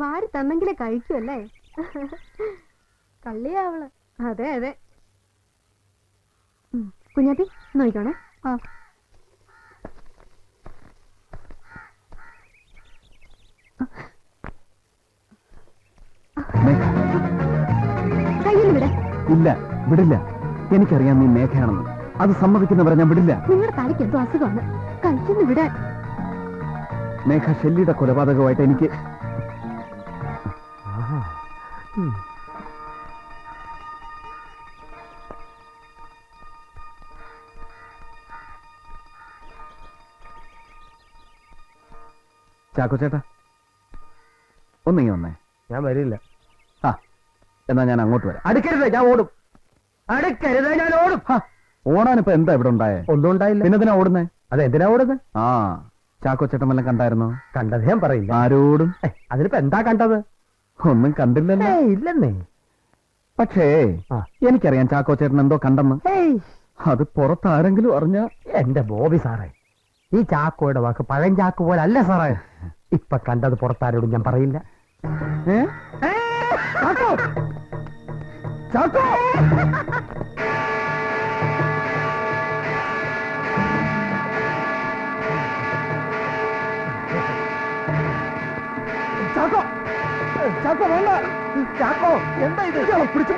വാരി തന്നെങ്കിലേ കഴിക്കുമല്ലേ? കള്ളിയാവള്. അതെ അതെ. കുഞ്ഞാപ്പി നോക്കണേ. കയ്യിൽ വിട. ഇല്ല, വിടില്ല. എനിക്കറിയാം നീ മേഘയാണെന്ന്. അത് സമ്മതിക്കുന്നവരെ ഞാൻ വിടില്ല. നിങ്ങളുടെ തലയ്ക്ക് എന്തോ അസുഖമാണ്. കഴിക്കുന്നു വിടാൻ. മേഘ ഷെല്ലിയുടെ കൊലപാതകമായിട്ട് എനിക്ക് ചാക്കോ ചേട്ടാ ഒന്നിങ്ങി വന്നേ. ഞാൻ വരില്ല. ആ എന്നാ ഞാൻ അങ്ങോട്ട് വരാം. അടുക്കരുത്, ഞാൻ ഓടും. അടുക്കരുത്, ഞാൻ ഓടും. ഓടാനിപ്പോ എന്താ ഇവിടെ ഉണ്ടായേ? ഒന്നും ഉണ്ടായില്ല. പിന്നെ എന്തിനാ ഓടുന്നേ? അതെന്തിനാ ഓടുന്നത്? ആ ചാക്കോ ചേട്ടൻ വല്ലതും കണ്ടായിരുന്നോ? കണ്ടത് ഞാൻ പറയില്ല. ആരോടും? അതിനിപ്പോ എന്താ കണ്ടത്? ഒന്നും കണ്ടില്ലല്ലോ. ഇല്ലെന്നേ. പക്ഷേ എനിക്കറിയാം ചാക്കോ ചേട്ടൻ എന്തോ കണ്ടെന്ന്. അത് പുറത്താരെങ്കിലും അറിഞ്ഞ എന്റെ ബോബി സാറേ, ഈ ചാക്കോയുടെ വാക്ക് പഴഞ്ചാക്ക് പോലെ അല്ല സാറേ. ഇപ്പൊ കണ്ടത് പുറത്താരോടും ഞാൻ പറയില്ല. ചാക്കോ, ചാക്കോ, ചാക്കോ, ചാക്കോ വേണ്ട. ചാക്കോ എന്താ ഇത്? പിടിച്ചു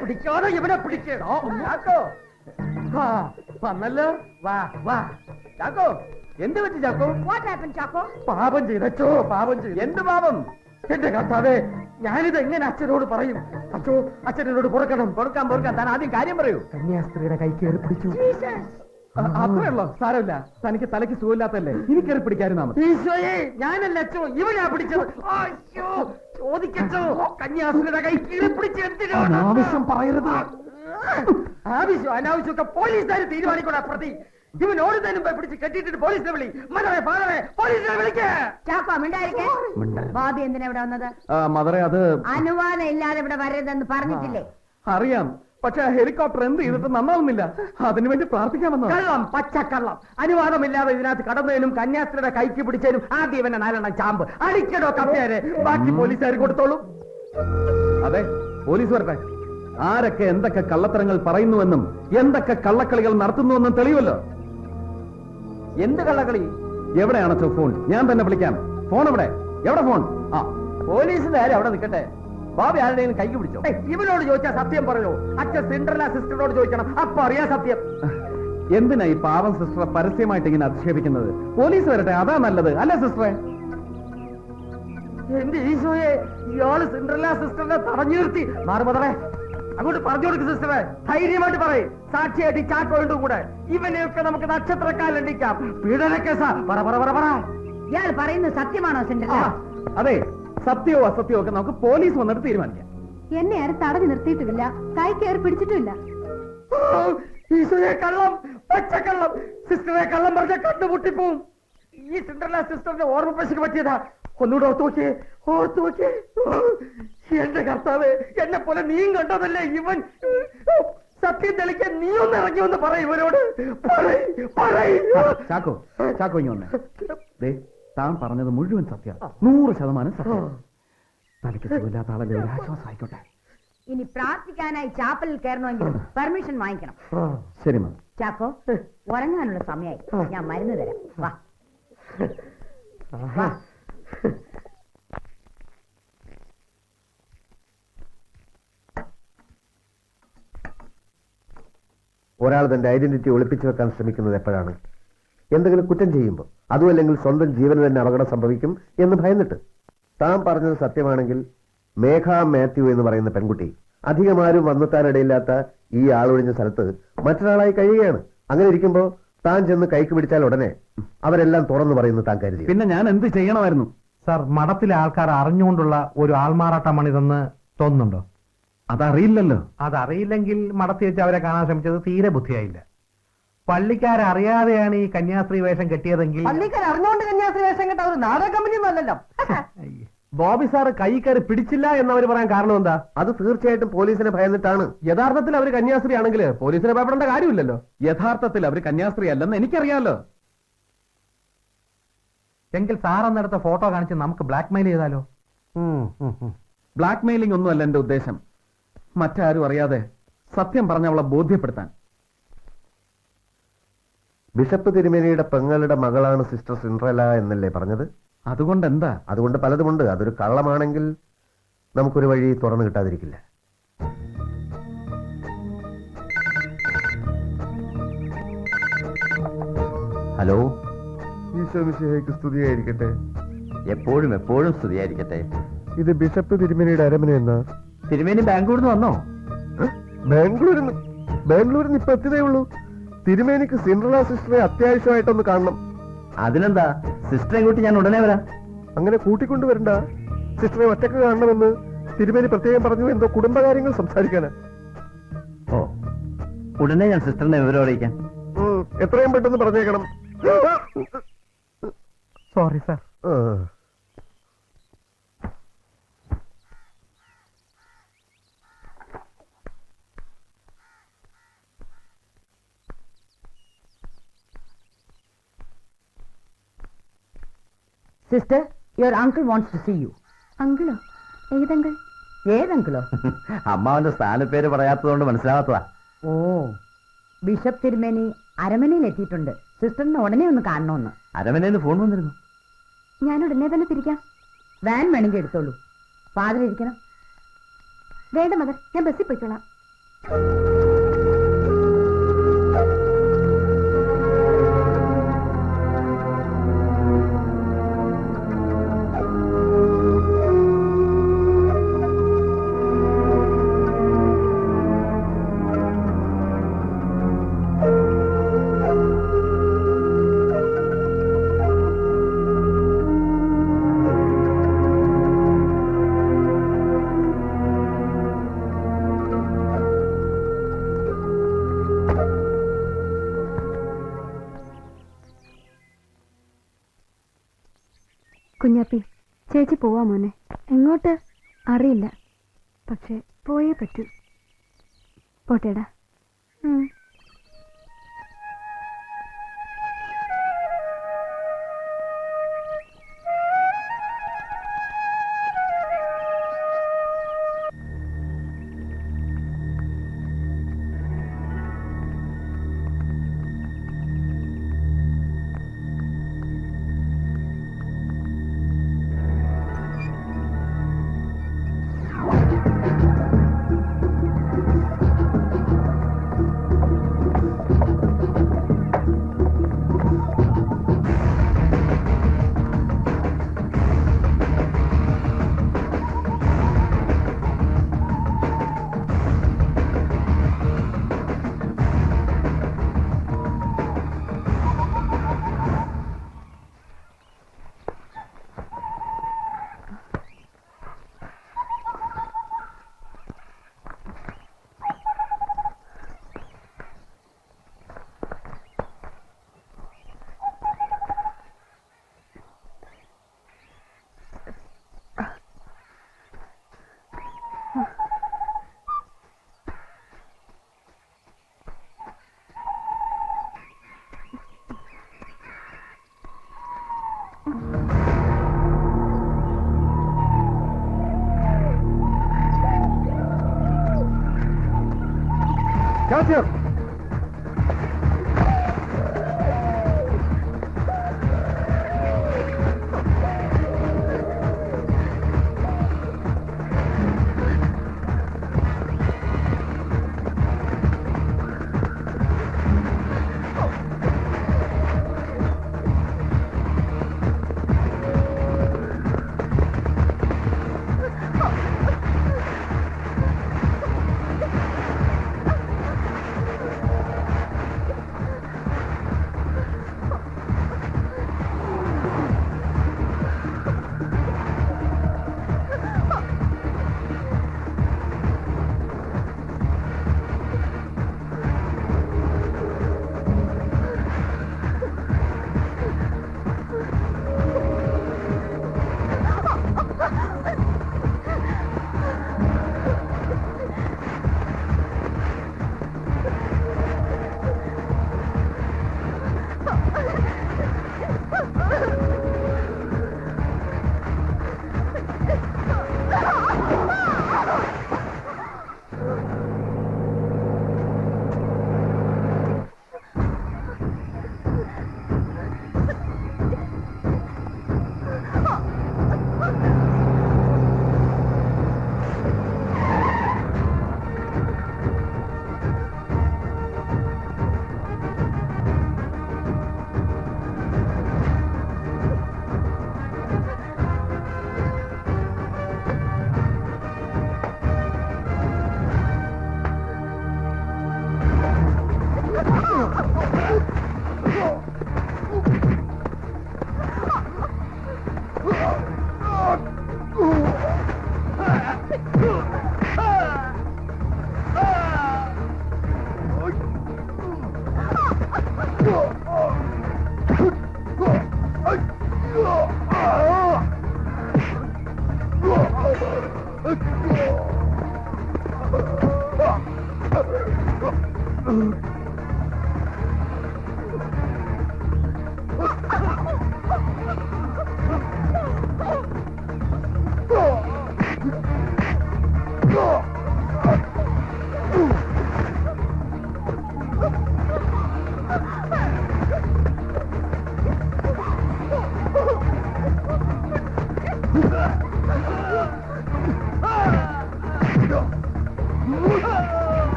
പിടിക്കാതെ ഇവനെ പിടിക്കണോ? ചാക്കോ വന്നല്ലോ. വാ വാ ചാക്കോ. എന്ത് പറ്റി ചാക്കോ? പാപം ചെയ്തോ, പാപം ചെയ്തു. എന്ത് പാപം? എന്റെ കർത്താവേ, ഞാനിത് എങ്ങനെ അച്ഛനോട് പറയും? അച്ഛോ, അച്ഛനോട് കൊടുക്കണം. കൊടുക്കാൻ താൻ ആദ്യം കാര്യം പറയൂ. കന്യാസ്ത്രീയുടെ കൈ കയറി പിടിച്ചു. അത്രേ ഉള്ളോ? സാരമില്ല, തനിക്ക് തലയ്ക്ക് സുഖമില്ലാത്തല്ലേ, ഇനി കയറി പിടിക്കാതിരുന്നാ മതി. ഈശോയെ, ഞാനല്ല അച്ഛോ, ഇവനാ പിടിച്ചത്. അയ്യോ, ചോദിക്കച്ചോ, കന്യാസ്ത്രീയുടെ കൈ കീറി പിടിച്ച് എന്തിനാണ്? ആവശ്യം പറയരുത്. ആവശ്യം അനാവശ്യമൊക്കെ പോലീസുകാർ തീരുമാനിക്കൂടാ. പ്രതി ഇവൻ ഓടുന്നതിനും പിടിച്ച് കെട്ടിയിട്ട് പോലീസിനെ വിളി. മദറെ, ഫാദറെ, പോലീസിനെ വിളിക്കേ. ചാക്കോ മിണ്ടായിരിക്കേ. ബാബി എന്തിനാ ഇവിടെ വന്നത്? മദറെ, അത് അനുവാദം ഇല്ലാതെ ഇവിടെ വരരുതെന്ന് പറഞ്ഞിട്ടില്ലേ? അറിയാം, പക്ഷെ ഹെലികോപ്റ്റർ എന്ത് ചെയ്തിട്ട് നന്നാവുന്നില്ല. അതിനുവേണ്ടി പ്രാർത്ഥിക്കാൻ വന്നു. കള്ളം, പച്ചക്കള്ളം. അനുവാദമില്ലാതെ ഇതിനകത്ത് കടന്നതിനും കന്യാസ്ത്രീയുടെ കൈക്ക് പിടിച്ചതിനും ആദ്യം ഇവനെ 4 ചാമ്പ് അടിക്കടോ കപ്പേരെ. ബാക്കി പോലീസുകാർ കൊടുത്തോളൂ. അതെ, പോലീസ് വരട്ടെ. ആരൊക്കെ എന്തൊക്കെ കള്ളത്തരങ്ങൾ പറയുന്നുവെന്നും എന്തൊക്കെ കള്ളക്കളികൾ നടത്തുന്നുവെന്നും തെളിയുമല്ലോ. എന്ത് കള്ളക്കളി? എവിടെയാണോ ഫോൺ? ഞാൻ തന്നെ വിളിക്കാം. ഫോൺ എവിടെ? എവിടെ ഫോൺ? ആ, പോലീസുകാർ അവിടെ നിൽക്കട്ടെ. ബാബി ആരുടെയും കൈക്ക് പിടിച്ചോ? ഇവനോട് ചോദിച്ചാൽ സത്യം പറയോ? അച്ഛൻ സിൻഡ്രല്ല സിസ്റ്ററിനോട് ചോദിക്കണം, അപ്പൊ അറിയാൻ സത്യം. എന്തിനാ ഈ പാവം സിസ്റ്ററെ പരസ്യമായിട്ട് ഇങ്ങനെ അധിക്ഷേപിക്കുന്നത്? പോലീസ് വരട്ടെ, അതാ നല്ലത്, അല്ലേ സിസ്റ്ററെ? എന്റെ ഈശോയെ, ഇയാള് സിൻഡ്രല്ല സിസ്റ്ററിനെ തടഞ്ഞു നിർത്തി. മാറുമതറേ, അങ്ങോട്ട് പറഞ്ഞു കൊടുക്ക് സിസ്റ്ററെ. ധൈര്യമായിട്ട് പറയും. സാക്ഷിയായിട്ട് ചാക്കോണ്ടും കൂടെ ഇവനെയൊക്കെ നമുക്ക് നക്ഷത്രക്കാലണ്ടിക്കാം. പീഡന കേസാ. പറ പറ പറ പറ. ഇയാൾ പറയുന്നത് സത്യമാണോ സിൻഡ്രല്ല? അതെ, സത്യമോ അസത്യമോ ഒക്കെ നമുക്ക് പോലീസ് വന്നിട്ട് തീരുമാനിക്കാം. എന്നെ ആരും തടഞ്ഞു നിർത്തിയിട്ടുമില്ല, കൈ കയറി പിടിച്ചിട്ടുമില്ല. ഈശോയെ, കള്ളം, പച്ചക്കള്ളം. സിസ്റ്ററെ കള്ളം പറഞ്ഞ കണ്ടുമുട്ടിപ്പോവും. ഈ സിൻഡ്രല്ല സിസ്റ്ററിന്റെ ഓർമ്മ പശുക്ക് പറ്റിയതാ. ഒന്നുകൂടെ ഓർത്തു നോക്കിയേ, ഓർത്തു നോക്കിയേ. എന്റെ കർത്താവേ, എന്നെ പോലെ നീയും കണ്ടതല്ലേ ഇവൻ? സത്യം തെളിക്കാൻ നീ ഒന്ന് ഇറങ്ങി ഒന്ന് പറയും ഇവരോട്. ചാക്കോ, ചാക്കോ ഇങ്ങ് വന്നേ. താൻ പറഞ്ഞത് മുഴുവൻ സത്യം, 100% സത്യം. തലയ്ക്ക് സുഖമില്ലാത്ത ആളല്ലേ, ഒരു ആശ്വാസം ആയിക്കോട്ടെ. ഇനി പ്രാർത്ഥിക്കാനായി ചാപ്പലിൽ കയറണമെങ്കിൽ പെർമിഷൻ വാങ്ങിക്കണം. ശരി മാം. ചാക്കോ, ഉറങ്ങാനുള്ള സമയമായി. ഞാൻ മരുന്ന് തരാം. വാ വാ. ഒരാൾ തന്റെ ഐഡന്റിറ്റി ഒളിപ്പിച്ചു വെക്കാൻ ശ്രമിക്കുന്നത് എപ്പോഴാണ്? എന്തെങ്കിലും കുറ്റം ചെയ്യുമ്പോൾ, അതുമല്ലെങ്കിൽ സ്വന്തം ജീവന് തന്നെ അപകടം സംഭവിക്കും എന്ന് ഭയന്നിട്ട്. താൻ പറഞ്ഞത് സത്യമാണെങ്കിൽ മേഘ മാത്യു എന്ന് പറയുന്ന പെൺകുട്ടി അധികമാരും വന്നെത്താനിടയില്ലാത്ത ഈ ആളൊഴിഞ്ഞ സ്ഥലത്ത് മറ്റൊരാളായി കഴിയുകയാണ്. അങ്ങനെ ഇരിക്കുമ്പോൾ താൻ ചെന്ന് കൈക്ക് പിടിച്ചാൽ ഉടനെ അവരെല്ലാം തുറന്നു പറയുന്നു താൻ കരുതി. പിന്നെ ഞാൻ എന്ത് ചെയ്യണമായിരുന്നു? സാർ, മഠത്തിലെ ആൾക്കാർ അറിഞ്ഞുകൊണ്ടുള്ള ഒരു ആൾമാറാട്ടമാണിതെന്ന് തോന്നുന്നുണ്ടോ? അതറിയില്ലല്ലോ. അതറിയില്ലെങ്കിൽ മഠത്തിൽ വെച്ച് അവരെ കാണാൻ ശ്രമിച്ചത് തീരെ ബുദ്ധിയായില്ല. പള്ളിക്കാരറിയാതെയാണ് ഈ കന്യാസ്ത്രീ വേഷം കെട്ടിയതെങ്കിൽ... പള്ളിക്കാർ അറിഞ്ഞുകൊണ്ട് കന്യാസ്ത്രീ വേഷം കെട്ട ഒരു നാടക കമ്പനി ഒന്നല്ലല്ലോ. ബോബി സാറ് കൈ കയറി പിടിച്ചില്ല എന്നവർ പറയാൻ കാരണം എന്താ? അത് തീർച്ചയായിട്ടും പോലീസിനെ ഭയന്നിട്ടാണ്. യഥാർത്ഥത്തിൽ അവർ കന്യാസ്ത്രീ ആണെങ്കിൽ പോലീസിനെ ഭയപ്പെടേണ്ട കാര്യമില്ലല്ലോ. യഥാർത്ഥത്തിൽ അവർ കന്യാസ്ത്രീ അല്ലെന്ന് എനിക്കറിയാലോ. എങ്കിൽ സാറന്നെടുത്ത ഫോട്ടോ കാണിച്ച് നമുക്ക് ബ്ലാക്ക്മെയിൽ ചെയ്താലോ? ബ്ലാക്ക് മെയിലിംഗ് ഒന്നുമല്ല എന്റെ ഉദ്ദേശം. മറ്റാരും അറിയാതെ സത്യം പറഞ്ഞ അവളെ ബോധ്യപ്പെടുത്താൻ. ബിഷപ്പ് തിരുമേനിയുടെ പെങ്ങളുടെ മകളാണ് സിസ്റ്റർ സിൻഡ്രല എന്നല്ലേ പറഞ്ഞത്? അതുകൊണ്ട് എന്താ? അതുകൊണ്ട് പലതുമുണ്ട്. അതൊരു കള്ളമാണെങ്കിൽ നമുക്കൊരു വഴി തുറന്നു കിട്ടാതിരിക്കില്ല. ഹലോ, ഈശോ മിശിഹായ്ക്ക് സ്തുതിയായിരിക്കട്ടെ. എപ്പോഴും എപ്പോഴും സ്തുതിയായിരിക്കട്ടെ. ഇത് ബിഷപ്പ് തിരുമേനിയുടെ അരമന എന്നാ? തിരുമേനി ബാംഗ്ലൂരിൽ നിന്ന് വന്നോ? ബാംഗ്ലൂരിൽ ഇപ്പൊ എത്തിയതേ ഉള്ളൂ. തിരുമേനിക്ക് സിൻഡ്രല സിസ്റ്ററെ അത്യാവശ്യമായിട്ടൊന്ന് കാണണം. അതിനെന്താ, സിസ്റ്ററെ കൂട്ടി ഞാൻ ഉടനെ വരാം. അങ്ങനെ കൂട്ടിക്കൊണ്ടുവരണ്ട. സിസ്റ്ററെ ഒറ്റക്ക് കാണണമെന്ന് തിരുമേനി പ്രത്യേകം പറഞ്ഞു. എന്തോ കുടുംബകാര്യങ്ങൾ സംസാരിക്കാനാ. ഓ, ഉടനെ ഞാൻ സിസ്റ്ററിനെ വിവരം അറിയിക്കാം. എത്രയും പെട്ടെന്ന് പറഞ്ഞേക്കണം. Sorry sir. Sister, your uncle wants to see you. അങ്കിളോ? ഏതങ്കിൾ? ഏതങ്കിളോ? അമ്മാവന്റെ സ്ഥാനപ്പേര് പറയാത്തതുകൊണ്ട് മനസ്സിലാവാത്തതാ. ഓ, ബിഷപ്പ് തിരുമേനി അരമനയിൽ എത്തിയിട്ടുണ്ട്. സിസ്റ്ററിനെ ഉടനെ ഒന്ന് കാണണമെന്ന്. അരമനയിൽ ഫോൺ വന്നിരുന്നു. ഞാൻ ഉടനെ തന്നെ തിരിക്കാം. വാൻ വേണമെങ്കിൽ എടുത്തോളൂ. ഫാദർ ഇരിക്കണം. വേണ്ട മദർ, ഞാൻ ബസ്സിൽ പോയിക്കോളാം. കുഞ്ഞാപ്പി, ചേച്ചി പോവാ മോനെ. എങ്ങോട്ട് അറിയില്ല, പക്ഷെ പോയേ പറ്റൂ. പോട്ടേടാ.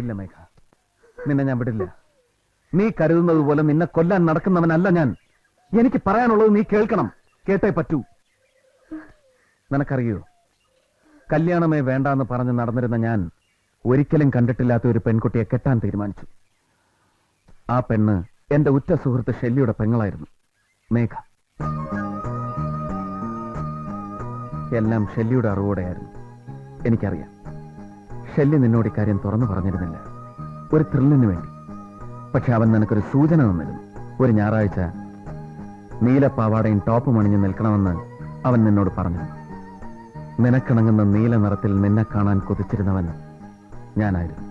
ഇല്ല മേഘ, നിന്നെ ഞാൻ വിടില്ല. നീ കരുതുന്നത് പോലെ നിന്നെ കൊല്ലാൻ നടക്കുന്നവനല്ല ഞാൻ. എനിക്ക് പറയാനുള്ളത് നീ കേൾക്കണം, കേട്ടേ പറ്റൂ. നിനക്കറിയോ, കല്യാണമേ വേണ്ടാന്ന് പറഞ്ഞ് നടന്നിരുന്ന ഞാൻ ഒരിക്കലും കണ്ടിട്ടില്ലാത്ത ഒരു പെൺകുട്ടിയെ കെട്ടാൻ തീരുമാനിച്ചു. ആ പെണ്ണ് എന്റെ ഉറ്റ സുഹൃത്ത് ഷെല്ലിയുടെ പെങ്ങളായിരുന്നു, മേഘ. എല്ലാം ഷെല്ലിയുടെ അറിവോടെയായിരുന്നു. എനിക്കറിയാം, ഷെല്ലി നിന്നോട് ഇക്കാര്യം തുറന്നു പറഞ്ഞിരുന്നില്ല, ഒരു ത്രില്ലിന് വേണ്ടി. പക്ഷെ അവൻ നിനക്കൊരു സൂചന തന്നിരുന്നു. ഒരു ഞായറാഴ്ച നീലപ്പാവാടയും ടോപ്പും അണിഞ്ഞ് നിൽക്കണമെന്ന് അവൻ നിന്നോട് പറഞ്ഞു. നിനക്കിണങ്ങുന്ന നീല നിറത്തിൽ നിന്നെ കാണാൻ കൊതിച്ചിരുന്നവൻ ഞാനായിരുന്നു.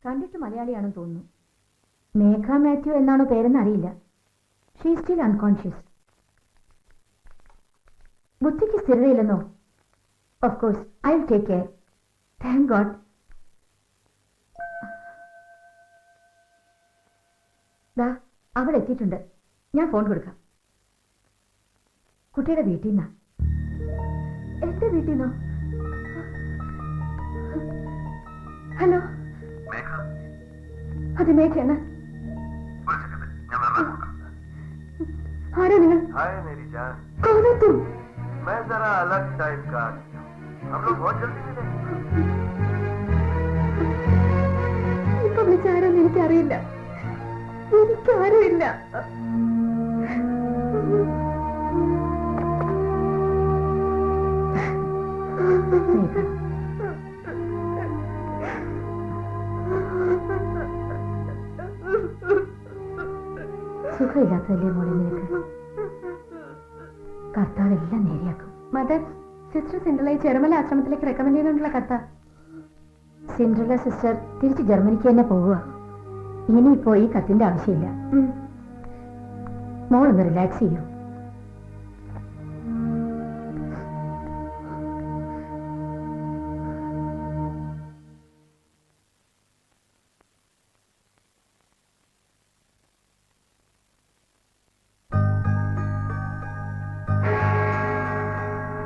കണ്ടിട്ട് മലയാളിയാണെന്ന് തോന്നുന്നു. മേഘ മാത്യു എന്നാണോ പേരെന്ന് അറിയില്ല. She still unconscious. ബുദ്ധിക്ക് സ്ഥിരതയില്ലെന്നോ? Of course, I will take care. Thank god. ദാ അവൾ എത്തിയിട്ടുണ്ട്. ഞാൻ ഫോൺ കൊടുക്കാം. കുട്ടിയുടെ വീട്ടിൽ നിന്നാ. എന്റെ വീട്ടിൽ നിന്നോ? ഹലോ, അത് മേഘയാണ്. ആരാ നിങ്ങൾ? कौन मैं जरा अलग टाइप का आदमी हूं. हम लोग बहुत जल्दी मिले. ഇപ്പൊ വിളിച്ചാരെന്ന് എനിക്കറിയില്ല. എനിക്കാരുമില്ല. സുഖമില്ലാത്തല്ലേ മോളെ നിനക്ക്? കർത്താവ് എല്ലാം നേരെയാക്കും. മദർ, സിസ്റ്റർ സിൻഡ്രലയെ ചെറുമല ആശ്രമത്തിലേക്ക് റെക്കമെൻഡ് ചെയ്തുകൊണ്ടുള്ള കത്ത. സിൻഡ്രല സിസ്റ്റർ തിരിച്ച് ജർമ്മനിക്ക് തന്നെ പോവുക. ഇനിയിപ്പോ ഈ കത്തിന്റെ ആവശ്യമില്ല. മോളൊന്ന് റിലാക്സ് ചെയ്യൂ.